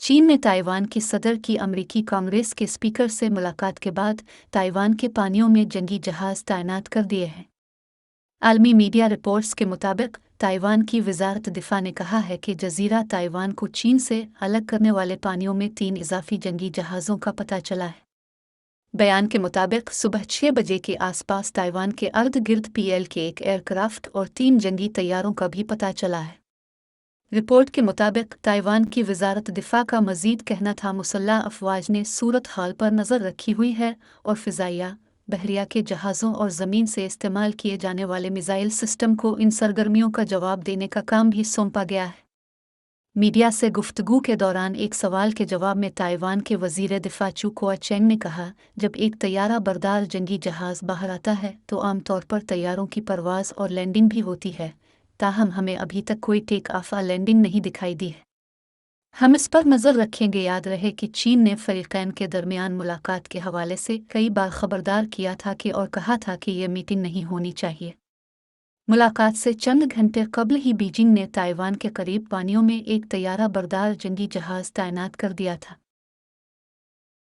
चीन ने ताइवान की सदर की अमेरिकी कांग्रेस के स्पीकर से मुलाकात के बाद ताइवान के पानियों में जंगी जहाज तैनात कर दिए हैं। आलमी मीडिया रिपोर्ट्स के मुताबिक ताइवान की वजारत दिफा ने कहा है कि जजीरा ताइवान को चीन से अलग करने वाले पानियों में 3 इजाफी जंगी जहाज़ों का पता चला है। बयान के मुताबिक सुबह 6 बजे के आसपास ताइवान के अर्ध गिर्द पीएल के एक एयरक्राफ्ट और 3 जंगी तैयारों का भी पता चला है। रिपोर्ट के मुताबिक ताइवान की वजारत दिफा का मजीद कहना था, मुसल्लह अफवाज ने सूरत हाल पर नज़र रखी हुई है और फ़िज़ाइया, बहरिया के जहाज़ों और ज़मीन से इस्तेमाल किए जाने वाले मिसाइल सिस्टम को इन सरगर्मियों का जवाब देने का काम भी सौंपा गया है। मीडिया से गुफ्तगू के दौरान एक सवाल के जवाब में ताइवान के वज़ीर दिफा चू कोआ-चेंग ने कहा, जब एक तैयारा बरदार जंगी जहाज़ बाहर आता है तो आमतौर पर तैयारों की परवाज़ और लैंडिंग भी होती है, ताहम हमें अभी तक कोई टेक ऑफ लैंडिंग नहीं दिखाई दी है। हम इस पर नज़र रखेंगे। याद रहे कि चीन ने फ़रीक़ैन के दरमियान मुलाकात के हवाले से कई बार खबरदार किया था कि और कहा था कि यह मीटिंग नहीं होनी चाहिए। मुलाकात से चंद घंटे कबल ही बीजिंग ने ताइवान के करीब पानियों में एक तैयारा बरदार जंगी जहाज़ तैनात कर दिया था।